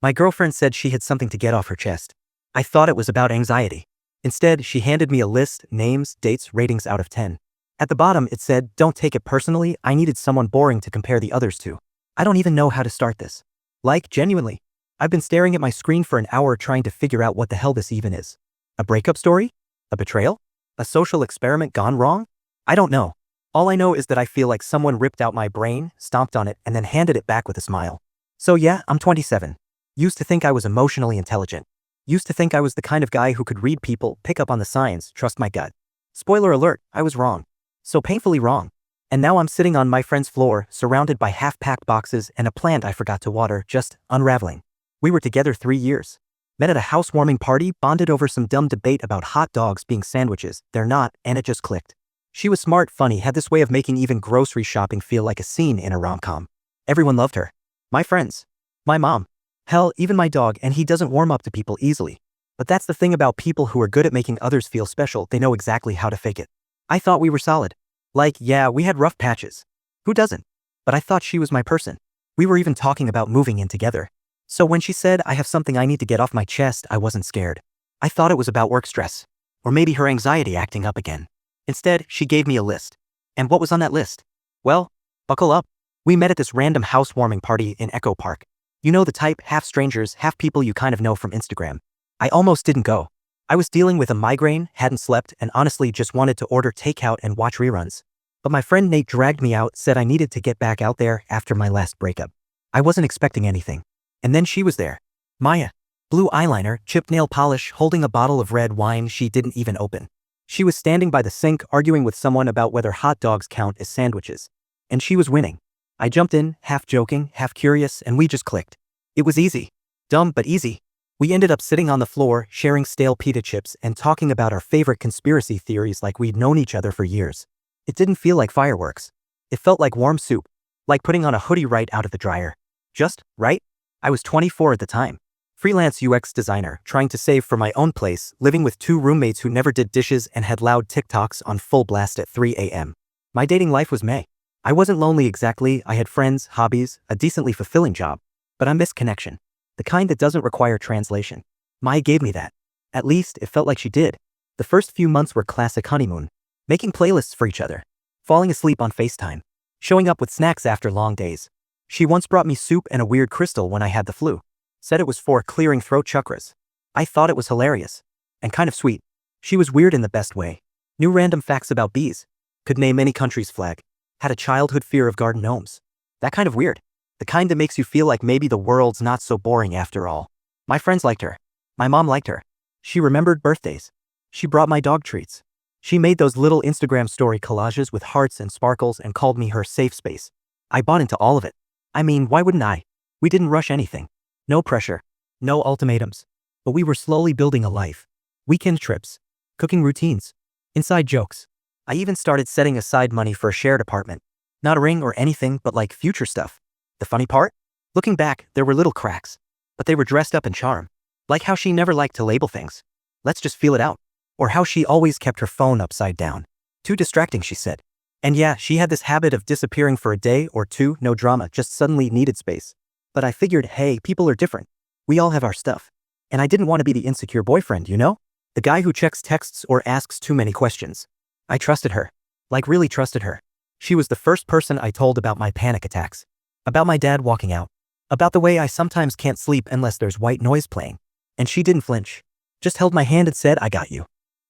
My girlfriend said she had something to get off her chest. I thought it was about anxiety. Instead, she handed me a list, names, dates, ratings out of 10. At the bottom, it said, "Don't take it personally, I needed someone boring to compare the others to." I don't even know how to start this. Like, genuinely. I've been staring at my screen for an hour trying to figure out what the hell this even is. A breakup story? A betrayal? A social experiment gone wrong? I don't know. All I know is that I feel like someone ripped out my brain, stomped on it, and then handed it back with a smile. So yeah, I'm 27. Used to think I was emotionally intelligent. Used to think I was the kind of guy who could read people, pick up on the signs, trust my gut. Spoiler alert, I was wrong. So painfully wrong. And now I'm sitting on my friend's floor, surrounded by half-packed boxes and a plant I forgot to water, just unraveling. We were together 3 years. Met at a housewarming party, bonded over some dumb debate about hot dogs being sandwiches. They're not, and it just clicked. She was smart, funny, had this way of making even grocery shopping feel like a scene in a rom-com. Everyone loved her. My friends. My mom. Hell, even my dog, and he doesn't warm up to people easily. But that's the thing about people who are good at making others feel special, they know exactly how to fake it. I thought we were solid. Like, yeah, we had rough patches. Who doesn't? But I thought she was my person. We were even talking about moving in together. So when she said, "I have something I need to get off my chest," I wasn't scared. I thought it was about work stress. Or maybe her anxiety acting up again. Instead, she gave me a list. And what was on that list? Well, buckle up. We met at this random housewarming party in Echo Park. You know the type, half strangers, half people you kind of know from Instagram. I almost didn't go. I was dealing with a migraine, hadn't slept, and honestly just wanted to order takeout and watch reruns. But my friend Nate dragged me out, said I needed to get back out there after my last breakup. I wasn't expecting anything. And then she was there. Maya. Blue eyeliner, chipped nail polish, holding a bottle of red wine she didn't even open. She was standing by the sink arguing with someone about whether hot dogs count as sandwiches. And she was winning. I jumped in, half joking, half curious, and we just clicked. It was easy. Dumb, but easy. We ended up sitting on the floor, sharing stale pita chips, and talking about our favorite conspiracy theories like we'd known each other for years. It didn't feel like fireworks. It felt like warm soup. Like putting on a hoodie right out of the dryer. Just, right? I was 24 at the time. Freelance UX designer, trying to save for my own place, living with 2 roommates who never did dishes and had loud TikToks on full blast at 3 a.m. My dating life was meh. I wasn't lonely exactly, I had friends, hobbies, a decently fulfilling job. But I missed connection. The kind that doesn't require translation. Maya gave me that. At least, it felt like she did. The first few months were classic honeymoon. Making playlists for each other. Falling asleep on FaceTime. Showing up with snacks after long days. She once brought me soup and a weird crystal when I had the flu. Said it was for clearing throat chakras. I thought it was hilarious. And kind of sweet. She was weird in the best way. Knew random facts about bees. Could name any country's flag. Had a childhood fear of garden gnomes. That kind of weird. The kind that makes you feel like maybe the world's not so boring after all. My friends liked her. My mom liked her. She remembered birthdays. She brought my dog treats. She made those little Instagram story collages with hearts and sparkles and called me her safe space. I bought into all of it. I mean, why wouldn't I? We didn't rush anything. No pressure. No ultimatums. But we were slowly building a life. Weekend trips. Cooking routines. Inside jokes. I even started setting aside money for a shared apartment. Not a ring or anything, but like future stuff. The funny part? Looking back, there were little cracks. But they were dressed up in charm. Like how she never liked to label things. Let's just feel it out. Or how she always kept her phone upside down. Too distracting, she said. And yeah, she had this habit of disappearing for a day or two, no drama, just suddenly needed space. But I figured, hey, people are different. We all have our stuff. And I didn't want to be the insecure boyfriend, you know? The guy who checks texts or asks too many questions. I trusted her. Like really trusted her. She was the first person I told about my panic attacks. About my dad walking out. About the way I sometimes can't sleep unless there's white noise playing. And she didn't flinch. Just held my hand and said, "I got you."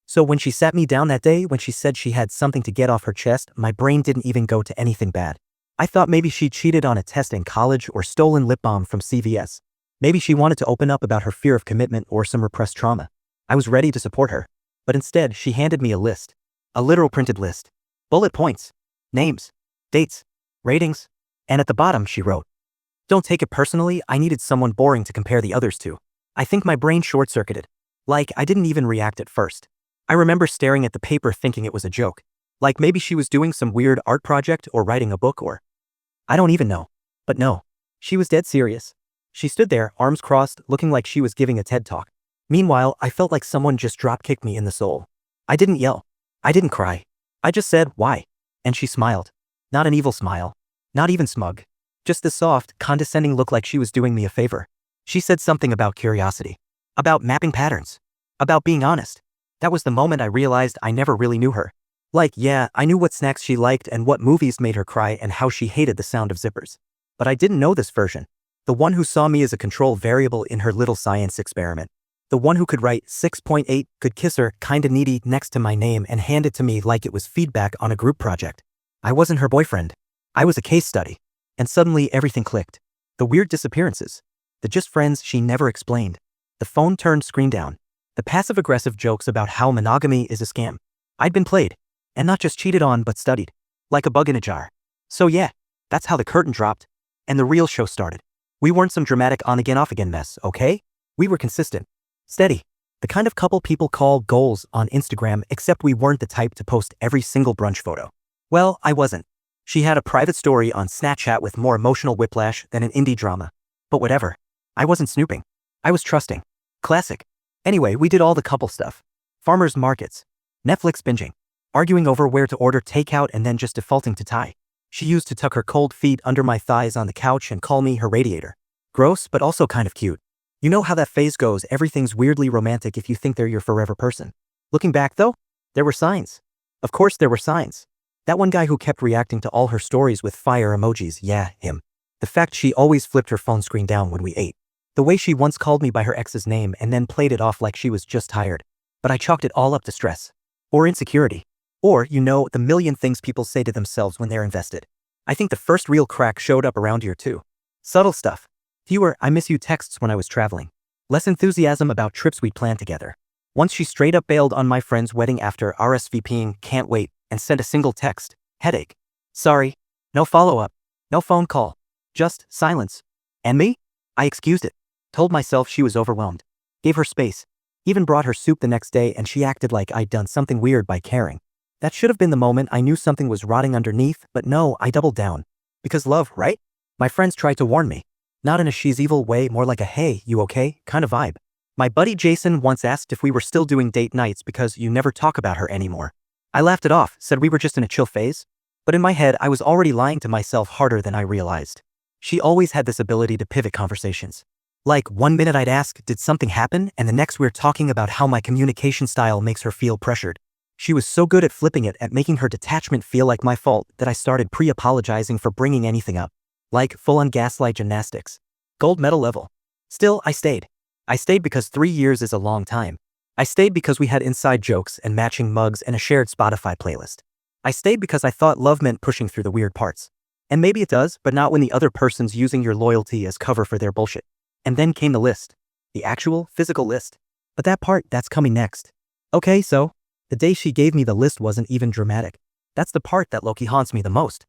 So when she sat me down that day, when she said she had something to get off her chest, my brain didn't even go to anything bad. I thought maybe she cheated on a test in college or stolen lip balm from CVS. Maybe she wanted to open up about her fear of commitment or some repressed trauma. I was ready to support her. But instead, she handed me a list. A literal printed list. Bullet points. Names. Dates. Ratings. And at the bottom, she wrote, "Don't take it personally, I needed someone boring to compare the others to." I think my brain short-circuited. Like, I didn't even react at first. I remember staring at the paper thinking it was a joke. Like maybe she was doing some weird art project or writing a book or... I don't even know. But no. She was dead serious. She stood there, arms crossed, looking like she was giving a TED talk. Meanwhile, I felt like someone just drop-kicked me in the soul. I didn't yell. I didn't cry. I just said, "Why?" And she smiled. Not an evil smile. Not even smug. Just the soft, condescending look like she was doing me a favor. She said something about curiosity. About mapping patterns. About being honest. That was the moment I realized I never really knew her. Like, yeah, I knew what snacks she liked and what movies made her cry and how she hated the sound of zippers. But I didn't know this version. The one who saw me as a control variable in her little science experiment. The one who could write 6.8, could kiss her, kinda needy, next to my name and hand it to me like it was feedback on a group project. I wasn't her boyfriend. I was a case study. And suddenly everything clicked. The weird disappearances. The just friends she never explained. The phone turned screen down. The passive-aggressive jokes about how monogamy is a scam. I'd been played. And not just cheated on but studied. Like a bug in a jar. So yeah, that's how the curtain dropped. And the real show started. We weren't some dramatic on-again off-again mess, okay? We were consistent. Steady. The kind of couple people call goals on Instagram, except we weren't the type to post every single brunch photo. Well, I wasn't. She had a private story on Snapchat with more emotional whiplash than an indie drama. But whatever. I wasn't snooping. I was trusting. Classic. Anyway, we did all the couple stuff. Farmers markets. Netflix binging. Arguing over where to order takeout and then just defaulting to Thai. She used to tuck her cold feet under my thighs on the couch and call me her radiator. Gross, but also kind of cute. You know how that phase goes, everything's weirdly romantic if you think they're your forever person. Looking back though, there were signs. Of course there were signs. That one guy who kept reacting to all her stories with fire emojis, yeah, him. The fact she always flipped her phone screen down when we ate. The way she once called me by her ex's name and then played it off like she was just tired. But I chalked it all up to stress. Or insecurity. Or, you know, the million things people say to themselves when they're invested. I think the first real crack showed up around year 2. Subtle stuff. Fewer "I miss you" texts when I was traveling. Less enthusiasm about trips we'd planned together. Once she straight up bailed on my friend's wedding after RSVPing "can't wait" and sent a single text, "headache. Sorry. No follow-up. No phone call. Just silence." And me? I excused it. Told myself she was overwhelmed. Gave her space. Even brought her soup the next day and she acted like I'd done something weird by caring. That should have been the moment I knew something was rotting underneath, but no, I doubled down. Because love, right? My friends tried to warn me. Not in a she's evil way, more like a "hey, you okay" kind of vibe. My buddy Jason once asked if we were still doing date nights because you never talk about her anymore. I laughed it off, said we were just in a chill phase. But in my head, I was already lying to myself harder than I realized. She always had this ability to pivot conversations. Like, one minute I'd ask, did something happen? And the next we're talking about how my communication style makes her feel pressured. She was so good at flipping it, at making her detachment feel like my fault, that I started pre-apologizing for bringing anything up. Like, full-on gaslight gymnastics. Gold medal level. Still, I stayed. I stayed because 3 years is a long time. I stayed because we had inside jokes and matching mugs and a shared Spotify playlist. I stayed because I thought love meant pushing through the weird parts. And maybe it does, but not when the other person's using your loyalty as cover for their bullshit. And then came the list. The actual, physical list. But that part, that's coming next. Okay, so, the day she gave me the list wasn't even dramatic. That's the part that low-key haunts me the most.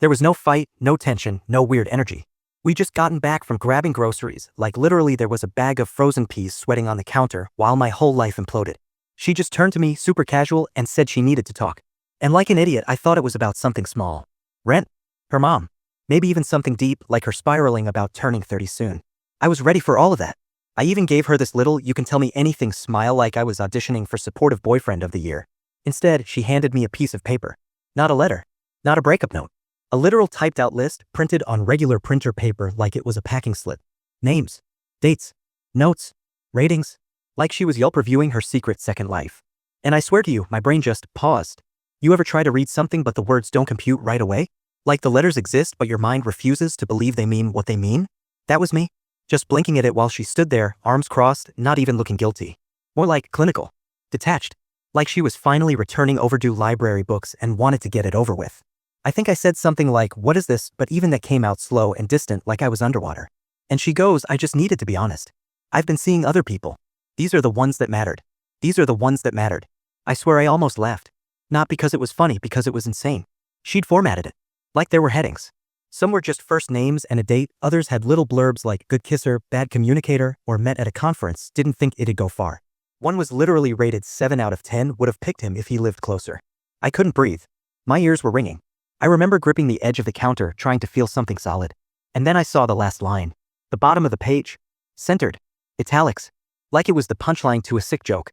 There was no fight, no tension, no weird energy. We just gotten back from grabbing groceries, like literally there was a bag of frozen peas sweating on the counter while my whole life imploded. She just turned to me, super casual, and said she needed to talk. And like an idiot, I thought it was about something small. Rent? Her mom. Maybe even something deep, like her spiraling about turning 30 soon. I was ready for all of that. I even gave her this little "you can tell me anything" smile like I was auditioning for supportive boyfriend of the year. Instead, she handed me a piece of paper. Not a letter. Not a breakup note. A literal typed out list printed on regular printer paper like it was a packing slip. Names. Dates. Notes. Ratings. Like she was Yelp reviewing her secret second life. And I swear to you, my brain just paused. You ever try to read something but the words don't compute right away? Like the letters exist but your mind refuses to believe they mean what they mean? That was me. Just blinking at it while she stood there, arms crossed, not even looking guilty. More like clinical. Detached. Like she was finally returning overdue library books and wanted to get it over with. I think I said something like, "What is this?" but even that came out slow and distant like I was underwater. And she goes, "I just needed to be honest. I've been seeing other people. These are the ones that mattered. These are the ones that mattered." I swear I almost laughed. Not because it was funny, because it was insane. She'd formatted it. Like there were headings. Some were just first names and a date, others had little blurbs like "good kisser," "bad communicator," or "met at a conference, didn't think it'd go far." One was literally rated 7 out of 10, would have picked him if he lived closer. I couldn't breathe. My ears were ringing. I remember gripping the edge of the counter, trying to feel something solid. And then I saw the last line. The bottom of the page. Centered. Italics. Like it was the punchline to a sick joke.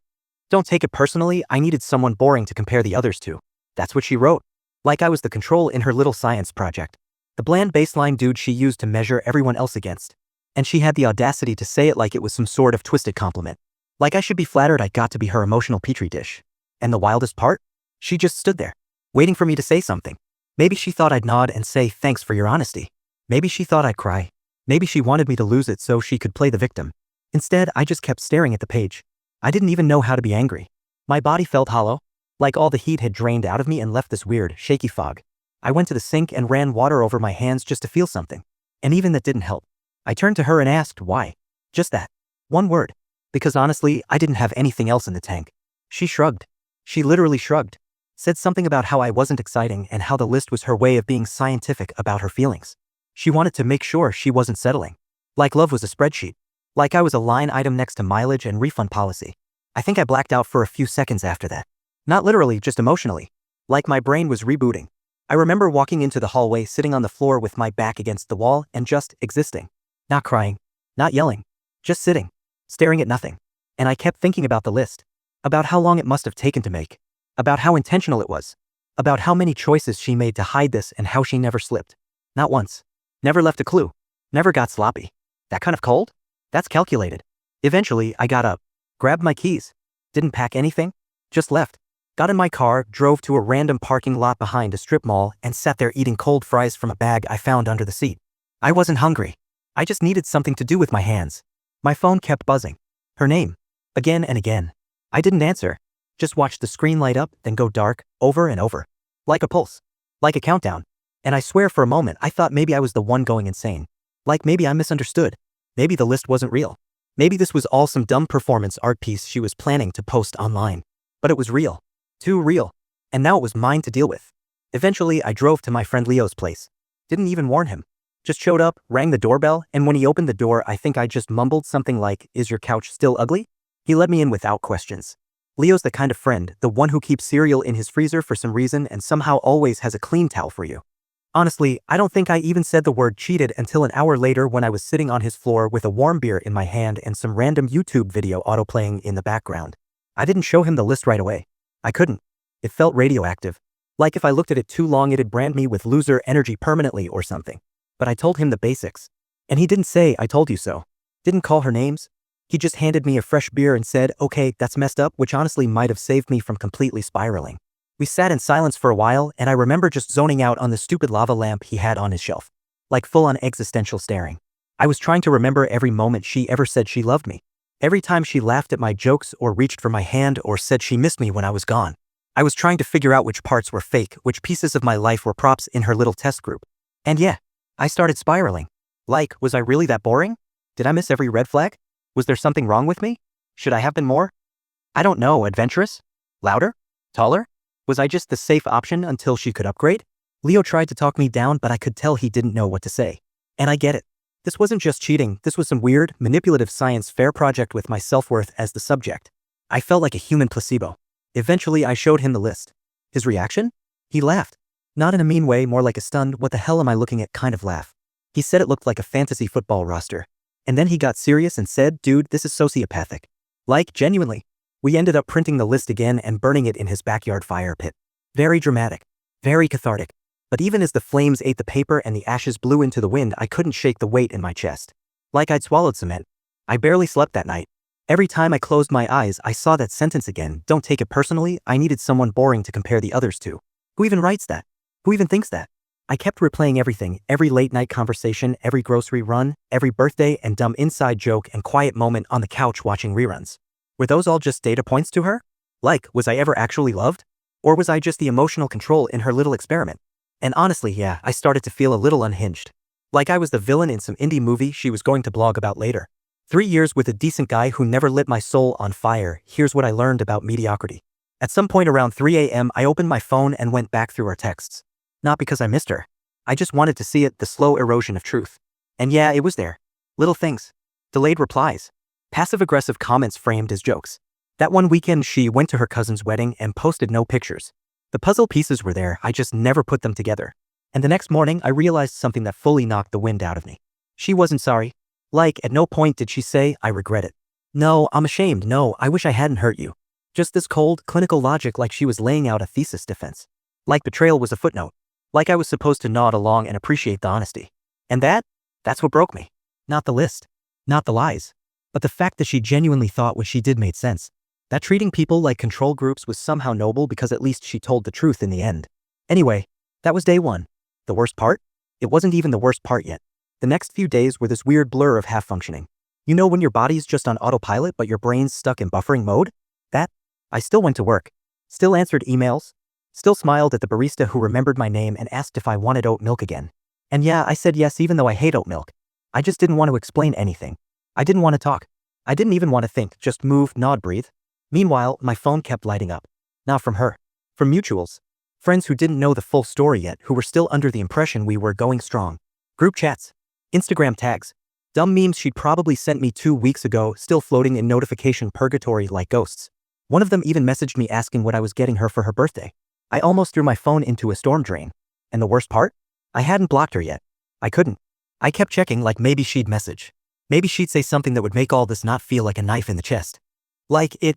"Don't take it personally, I needed someone boring to compare the others to." That's what she wrote. Like I was the control in her little science project. The bland baseline dude she used to measure everyone else against. And she had the audacity to say it like it was some sort of twisted compliment. Like I should be flattered I got to be her emotional petri dish. And the wildest part? She just stood there, waiting for me to say something. Maybe she thought I'd nod and say thanks for your honesty. Maybe she thought I'd cry. Maybe she wanted me to lose it so she could play the victim. Instead, I just kept staring at the page. I didn't even know how to be angry. My body felt hollow, like all the heat had drained out of me and left this weird, shaky fog. I went to the sink and ran water over my hands just to feel something. And even that didn't help. I turned to her and asked why. Just that. One word. Because honestly, I didn't have anything else in the tank. She shrugged. She literally shrugged. Said something about how I wasn't exciting and how the list was her way of being scientific about her feelings. She wanted to make sure she wasn't settling. Like love was a spreadsheet. Like I was a line item next to mileage and refund policy. I think I blacked out for a few seconds after that. Not literally, just emotionally. Like my brain was rebooting. I remember walking into the hallway sitting on the floor with my back against the wall and just existing. Not crying. Not yelling. Just sitting. Staring at nothing. And I kept thinking about the list. About how long it must have taken to make. About how intentional it was. About how many choices she made to hide this and how she never slipped. Not once. Never left a clue. Never got sloppy. That kind of cold? That's calculated. Eventually, I got up. Grabbed my keys. Didn't pack anything. Just left. Got in my car, drove to a random parking lot behind a strip mall, and sat there eating cold fries from a bag I found under the seat. I wasn't hungry. I just needed something to do with my hands. My phone kept buzzing. Her name. Again and again. I didn't answer. Just watched the screen light up, then go dark, over and over. Like a pulse. Like a countdown. And I swear for a moment I thought maybe I was the one going insane. Like maybe I misunderstood. Maybe the list wasn't real. Maybe this was all some dumb performance art piece she was planning to post online. But it was real. Too real. And now it was mine to deal with. Eventually, I drove to my friend Leo's place. Didn't even warn him. Just showed up, rang the doorbell, and when he opened the door, I think I just mumbled something like, "Is your couch still ugly?" He let me in without questions. Leo's the kind of friend, the one who keeps cereal in his freezer for some reason and somehow always has a clean towel for you. Honestly, I don't think I even said the word cheated until an hour later when I was sitting on his floor with a warm beer in my hand and some random YouTube video autoplaying in the background. I didn't show him the list right away. I couldn't. It felt radioactive. Like if I looked at it too long it'd brand me with loser energy permanently or something. But I told him the basics. And he didn't say, "I told you so." Didn't call her names. He just handed me a fresh beer and said, "Okay, that's messed up," which honestly might have saved me from completely spiraling. We sat in silence for a while, and I remember just zoning out on the stupid lava lamp he had on his shelf. Like full-on existential staring. I was trying to remember every moment she ever said she loved me. Every time she laughed at my jokes or reached for my hand or said she missed me when I was gone. I was trying to figure out which parts were fake, which pieces of my life were props in her little test group. And yeah, I started spiraling. Like, was I really that boring? Did I miss every red flag? Was there something wrong with me? Should I have been more? I don't know, adventurous? Louder? Taller? Was I just the safe option until she could upgrade? Leo tried to talk me down, but I could tell he didn't know what to say. And I get it. This wasn't just cheating, this was some weird, manipulative science fair project with my self-worth as the subject. I felt like a human placebo. Eventually, I showed him the list. His reaction? He laughed. Not in a mean way, more like a stunned, "What the hell am I looking at" kind of laugh. He said it looked like a fantasy football roster. And then he got serious and said, "Dude, this is sociopathic." Like, genuinely. We ended up printing the list again and burning it in his backyard fire pit. Very dramatic. Very cathartic. But even as the flames ate the paper and the ashes blew into the wind, I couldn't shake the weight in my chest. Like I'd swallowed cement. I barely slept that night. Every time I closed my eyes, I saw that sentence again. Don't take it personally, I needed someone boring to compare the others to. Who even writes that? Who even thinks that? I kept replaying everything, every late night conversation, every grocery run, every birthday and dumb inside joke and quiet moment on the couch watching reruns. Were those all just data points to her? Like, was I ever actually loved? Or was I just the emotional control in her little experiment? And honestly, yeah, I started to feel a little unhinged. Like I was the villain in some indie movie she was going to blog about later. 3 years with a decent guy who never lit my soul on fire. Here's what I learned about mediocrity. At some point around 3 a.m. I opened my phone and went back through our texts. Not because I missed her. I just wanted to see it, the slow erosion of truth. And yeah, it was there. Little things. Delayed replies. Passive-aggressive comments framed as jokes. That one weekend she went to her cousin's wedding and posted no pictures. The puzzle pieces were there, I just never put them together. And the next morning I realized something that fully knocked the wind out of me. She wasn't sorry. Like, at no point did she say, "I regret it." No, "I'm ashamed," no, "I wish I hadn't hurt you." Just this cold, clinical logic like she was laying out a thesis defense. Like betrayal was a footnote. Like I was supposed to nod along and appreciate the honesty. And that's what broke me. Not the list. Not the lies. But the fact that she genuinely thought what she did made sense. That treating people like control groups was somehow noble because at least she told the truth in the end. Anyway, that was day one. The worst part? It wasn't even the worst part yet. The next few days were this weird blur of half functioning. You know when your body's just on autopilot but your brain's stuck in buffering mode? That? I still went to work. Still answered emails. Still smiled at the barista who remembered my name and asked if I wanted oat milk again. And yeah, I said yes even though I hate oat milk. I just didn't want to explain anything. I didn't want to talk. I didn't even want to think, just move, nod, breathe. Meanwhile, my phone kept lighting up. Not from her. From mutuals. Friends who didn't know the full story yet, who were still under the impression we were going strong. Group chats. Instagram tags. Dumb memes she'd probably sent me 2 weeks ago, still floating in notification purgatory like ghosts. One of them even messaged me asking what I was getting her for her birthday. I almost threw my phone into a storm drain. And the worst part? I hadn't blocked her yet. I couldn't. I kept checking like maybe she'd message. Maybe she'd say something that would make all this not feel like a knife in the chest.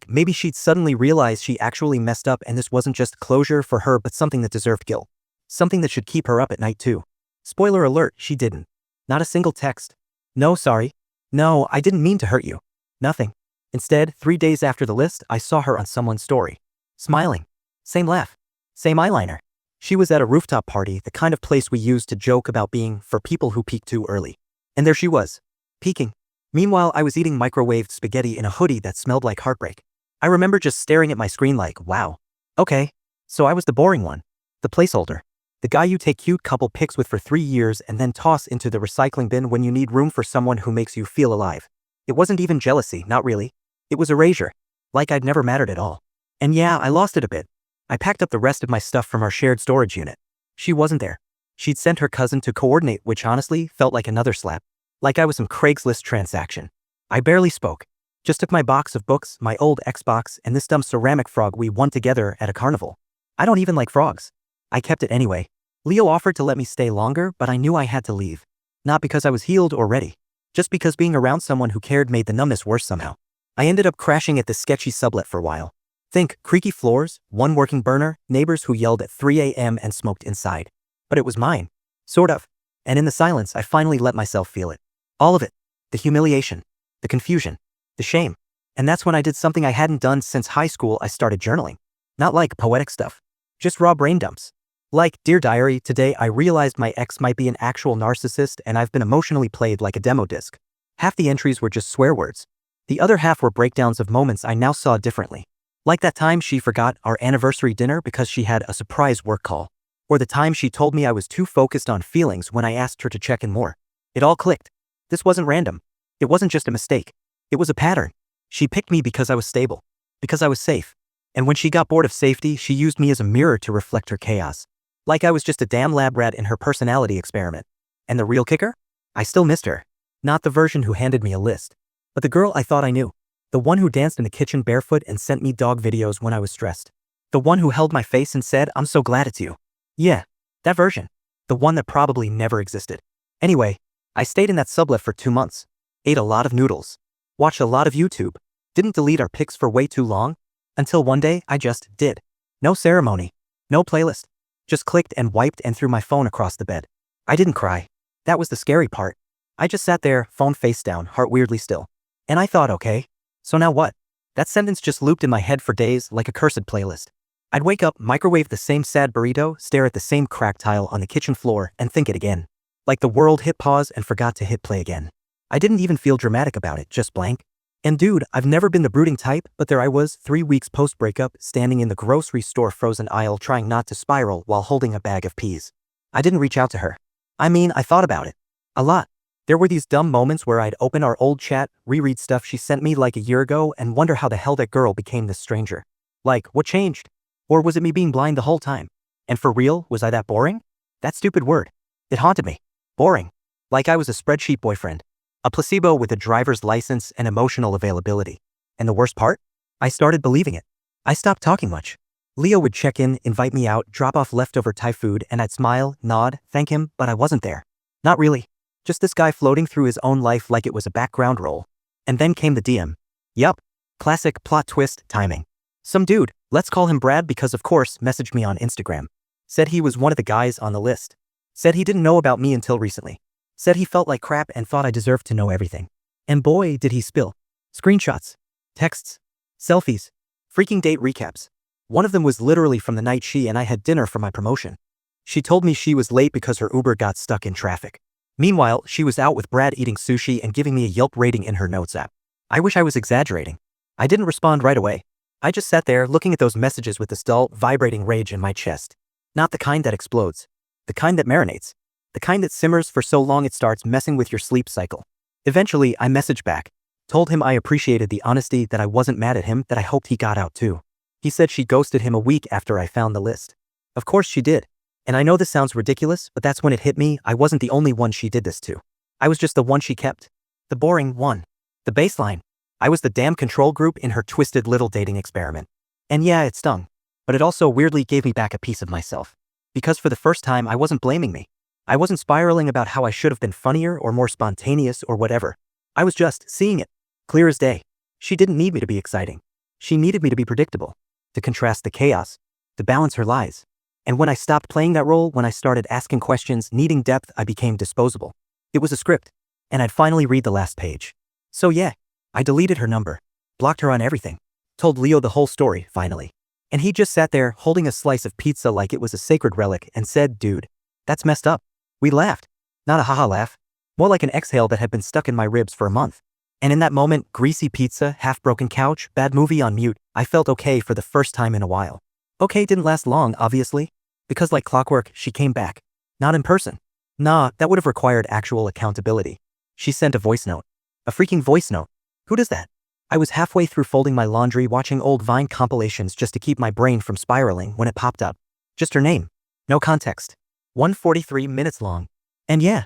Maybe she'd suddenly realize she actually messed up and this wasn't just closure for her but something that deserved guilt. Something that should keep her up at night too. Spoiler alert, she didn't. Not a single text. No, sorry. No, I didn't mean to hurt you. Nothing. Instead, 3 days after the list, I saw her on someone's story. Smiling. Same laugh. Same eyeliner. She was at a rooftop party, the kind of place we use to joke about being for people who peak too early. And there she was. Peeking. Meanwhile, I was eating microwaved spaghetti in a hoodie that smelled like heartbreak. I remember just staring at my screen like, wow. Okay. So I was the boring one. The placeholder. The guy you take cute couple pics with for 3 years and then toss into the recycling bin when you need room for someone who makes you feel alive. It wasn't even jealousy, not really. It was erasure. Like I'd never mattered at all. And yeah, I lost it a bit. I packed up the rest of my stuff from our shared storage unit. She wasn't there. She'd sent her cousin to coordinate, which honestly felt like another slap. Like I was some Craigslist transaction. I barely spoke. Just took my box of books, my old Xbox, and this dumb ceramic frog we won together at a carnival. I don't even like frogs. I kept it anyway. Leo offered to let me stay longer, but I knew I had to leave. Not because I was healed or ready. Just because being around someone who cared made the numbness worse somehow. I ended up crashing at this sketchy sublet for a while. Think, creaky floors, one working burner, neighbors who yelled at 3 a.m. and smoked inside. But it was mine. Sort of. And in the silence, I finally let myself feel it. All of it. The humiliation. The confusion. The shame. And that's when I did something I hadn't done since high school. I started journaling. Not like poetic stuff. Just raw brain dumps. Like, Dear Diary, today I realized my ex might be an actual narcissist and I've been emotionally played like a demo disc. Half the entries were just swear words. The other half were breakdowns of moments I now saw differently. Like that time she forgot our anniversary dinner because she had a surprise work call. Or the time she told me I was too focused on feelings when I asked her to check in more. It all clicked. This wasn't random. It wasn't just a mistake. It was a pattern. She picked me because I was stable. Because I was safe. And when she got bored of safety, she used me as a mirror to reflect her chaos. Like I was just a damn lab rat in her personality experiment. And the real kicker? I still missed her. Not the version who handed me a list. But the girl I thought I knew. The one who danced in the kitchen barefoot and sent me dog videos when I was stressed. The one who held my face and said, I'm so glad it's you. Yeah, that version. The one that probably never existed. Anyway, I stayed in that sublet for 2 months. Ate a lot of noodles. Watched a lot of YouTube. Didn't delete our pics for way too long. Until one day, I just did. No ceremony. No playlist. Just clicked and wiped and threw my phone across the bed. I didn't cry. That was the scary part. I just sat there, phone face down, heart weirdly still. And I thought, okay, so now what? That sentence just looped in my head for days like a cursed playlist. I'd wake up, microwave the same sad burrito, stare at the same cracked tile on the kitchen floor, and think it again. Like the world hit pause and forgot to hit play again. I didn't even feel dramatic about it, just blank. And dude, I've never been the brooding type, but there I was, 3 weeks post-breakup, standing in the grocery store frozen aisle trying not to spiral while holding a bag of peas. I didn't reach out to her. I mean, I thought about it. A lot. There were these dumb moments where I'd open our old chat, reread stuff she sent me like a year ago, and wonder how the hell that girl became this stranger. Like, what changed? Or was it me being blind the whole time? And for real, was I that boring? That stupid word. It haunted me. Boring. Like I was a spreadsheet boyfriend. A placebo with a driver's license and emotional availability. And the worst part? I started believing it. I stopped talking much. Leo would check in, invite me out, drop off leftover Thai food, and I'd smile, nod, thank him, but I wasn't there. Not really. Just this guy floating through his own life like it was a background role. And then came the DM. Yup. Classic plot twist timing. Some dude, let's call him Brad because of course, messaged me on Instagram. Said he was one of the guys on the list. Said he didn't know about me until recently. Said he felt like crap and thought I deserved to know everything. And boy, did he spill. Screenshots. Texts. Selfies. Freaking date recaps. One of them was literally from the night she and I had dinner for my promotion. She told me she was late because her Uber got stuck in traffic. Meanwhile, she was out with Brad eating sushi and giving me a Yelp rating in her notes app. I wish I was exaggerating. I didn't respond right away. I just sat there looking at those messages with this dull, vibrating rage in my chest. Not the kind that explodes. The kind that marinates. The kind that simmers for so long it starts messing with your sleep cycle. Eventually, I messaged back. Told him I appreciated the honesty, that I wasn't mad at him, that I hoped he got out too. He said she ghosted him a week after I found the list. Of course she did. And I know this sounds ridiculous, but that's when it hit me, I wasn't the only one she did this to. I was just the one she kept. The boring one. The baseline. I was the damn control group in her twisted little dating experiment. And yeah, it stung. But it also weirdly gave me back a piece of myself. Because for the first time, I wasn't blaming me. I wasn't spiraling about how I should have been funnier or more spontaneous or whatever. I was just seeing it. Clear as day. She didn't need me to be exciting. She needed me to be predictable. To contrast the chaos. To balance her lies. And when I stopped playing that role, when I started asking questions, needing depth, I became disposable. It was a script. And I'd finally read the last page. So yeah, I deleted her number. Blocked her on everything. Told Leo the whole story, finally. And he just sat there, holding a slice of pizza like it was a sacred relic, and said, dude, that's messed up. We laughed. Not a haha laugh. More like an exhale that had been stuck in my ribs for a month. And in that moment, greasy pizza, half-broken couch, bad movie on mute, I felt okay for the first time in a while. Okay didn't last long, obviously. Because like clockwork, she came back. Not in person. Nah, that would have required actual accountability. She sent a voice note. A freaking voice note. Who does that? I was halfway through folding my laundry watching old Vine compilations just to keep my brain from spiraling when it popped up. Just her name. No context. 1:43 minutes long. And yeah,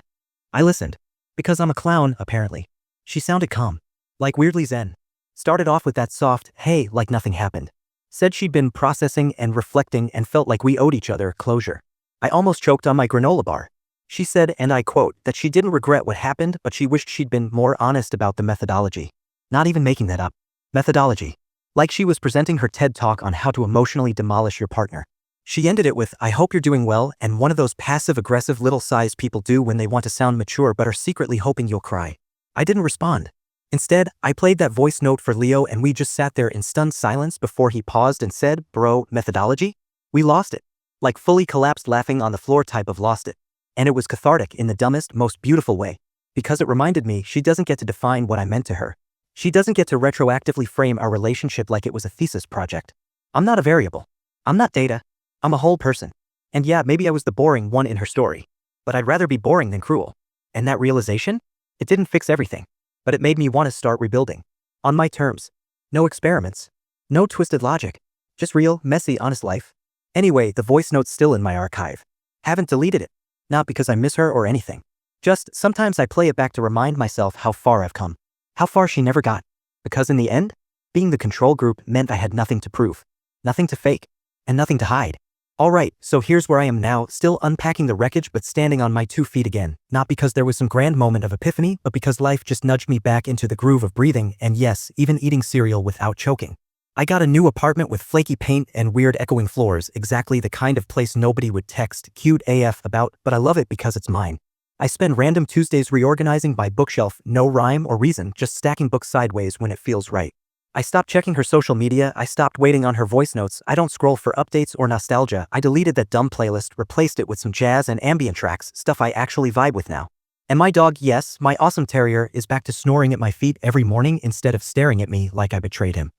I listened. Because I'm a clown, apparently. She sounded calm. Like weirdly zen. Started off with that soft, hey, like nothing happened. Said she'd been processing and reflecting and felt like we owed each other closure. I almost choked on my granola bar. She said, and I quote, that she didn't regret what happened, but she wished she'd been more honest about the methodology. Not even making that up. Methodology. Like she was presenting her TED Talk on how to emotionally demolish your partner. She ended it with, I hope you're doing well, and one of those passive-aggressive little sighs people do when they want to sound mature but are secretly hoping you'll cry. I didn't respond. Instead, I played that voice note for Leo and we just sat there in stunned silence before he paused and said, bro, methodology? We lost it. Like fully collapsed laughing on the floor type of lost it. And it was cathartic in the dumbest, most beautiful way. Because it reminded me she doesn't get to define what I meant to her. She doesn't get to retroactively frame our relationship like it was a thesis project. I'm not a variable. I'm not data. I'm a whole person. And yeah, maybe I was the boring one in her story. But I'd rather be boring than cruel. And that realization? It didn't fix everything. But it made me want to start rebuilding. On my terms. No experiments. No twisted logic. Just real, messy, honest life. Anyway, the voice note's still in my archive. Haven't deleted it. Not because I miss her or anything. Just, sometimes I play it back to remind myself how far I've come. How far she never got. Because in the end, being the control group meant I had nothing to prove. Nothing to fake. And nothing to hide. Alright, so here's where I am now, still unpacking the wreckage but standing on my 2 feet again. Not because there was some grand moment of epiphany, but because life just nudged me back into the groove of breathing and yes, even eating cereal without choking. I got a new apartment with flaky paint and weird echoing floors, exactly the kind of place nobody would text cute AF about, but I love it because it's mine. I spend random Tuesdays reorganizing by bookshelf, no rhyme or reason, just stacking books sideways when it feels right. I stopped checking her social media, I stopped waiting on her voice notes, I don't scroll for updates or nostalgia, I deleted that dumb playlist, replaced it with some jazz and ambient tracks, stuff I actually vibe with now. And my dog, yes, my awesome terrier, is back to snoring at my feet every morning instead of staring at me like I betrayed him.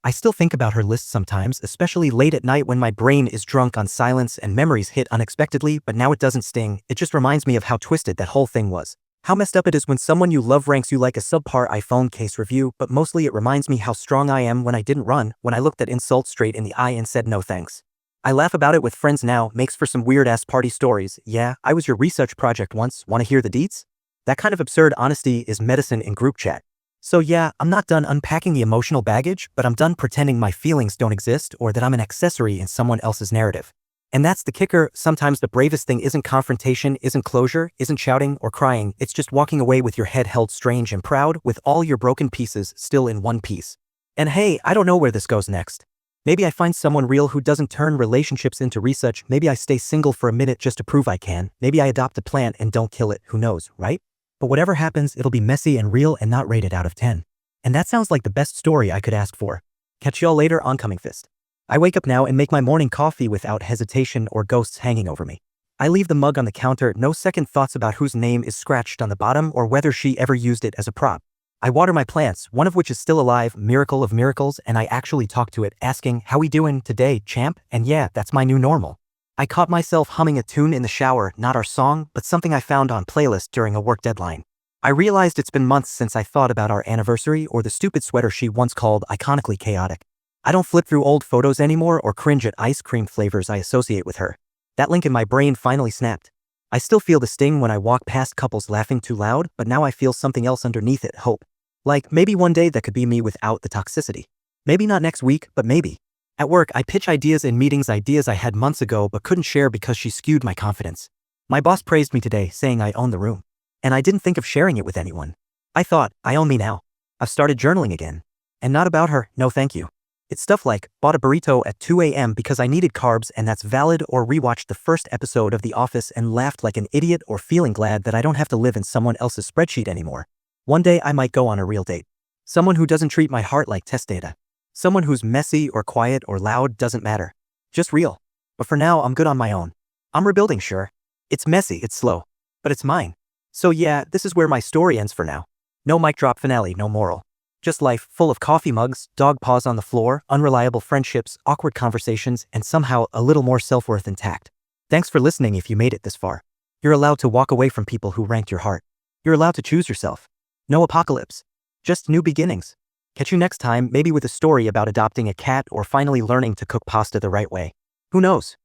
I still think about her list sometimes, especially late at night when my brain is drunk on silence and memories hit unexpectedly, but now it doesn't sting, it just reminds me of how twisted that whole thing was. How messed up it is when someone you love ranks you like a subpar iPhone case review, but mostly it reminds me how strong I am when I didn't run, when I looked that insult straight in the eye and said no thanks. I laugh about it with friends now, makes for some weird-ass party stories. Yeah, I was your research project once, wanna hear the deets? That kind of absurd honesty is medicine in group chat. So yeah, I'm not done unpacking the emotional baggage, but I'm done pretending my feelings don't exist or that I'm an accessory in someone else's narrative. And that's the kicker, sometimes the bravest thing isn't confrontation, isn't closure, isn't shouting or crying, it's just walking away with your head held strange and proud, with all your broken pieces still in one piece. And hey, I don't know where this goes next. Maybe I find someone real who doesn't turn relationships into research. Maybe I stay single for a minute just to prove I can. Maybe I adopt a plant and don't kill it, who knows, right? But whatever happens, it'll be messy and real and not rated out of 10. And that sounds like the best story I could ask for. Catch y'all later on Coming Fist. I wake up now and make my morning coffee without hesitation or ghosts hanging over me. I leave the mug on the counter, no second thoughts about whose name is scratched on the bottom or whether she ever used it as a prop. I water my plants, one of which is still alive, miracle of miracles, and I actually talk to it, asking, "How we doing today, champ?" And yeah, that's my new normal. I caught myself humming a tune in the shower, not our song, but something I found on playlist during a work deadline. I realized it's been months since I thought about our anniversary or the stupid sweater she once called iconically chaotic. I don't flip through old photos anymore or cringe at ice cream flavors I associate with her. That link in my brain finally snapped. I still feel the sting when I walk past couples laughing too loud, but now I feel something else underneath it, hope. Like, maybe one day that could be me without the toxicity. Maybe not next week, but maybe. At work, I pitch ideas in meetings, ideas I had months ago but couldn't share because she skewed my confidence. My boss praised me today, saying I own the room. And I didn't think of sharing it with anyone. I thought, I own me now. I've started journaling again. And not about her, no thank you. It's stuff like, bought a burrito at 2 a.m. because I needed carbs and that's valid, or rewatched the first episode of The Office and laughed like an idiot, or feeling glad that I don't have to live in someone else's spreadsheet anymore. One day I might go on a real date. Someone who doesn't treat my heart like test data. Someone who's messy or quiet or loud, doesn't matter. Just real. But for now, I'm good on my own. I'm rebuilding, sure. It's messy, it's slow. But it's mine. So yeah, this is where my story ends for now. No mic drop finale, no moral. Just life, full of coffee mugs, dog paws on the floor, unreliable friendships, awkward conversations, and somehow a little more self-worth intact. Thanks for listening if you made it this far. You're allowed to walk away from people who ranked your heart. You're allowed to choose yourself. No apocalypse. Just new beginnings. Catch you next time, maybe with a story about adopting a cat or finally learning to cook pasta the right way. Who knows?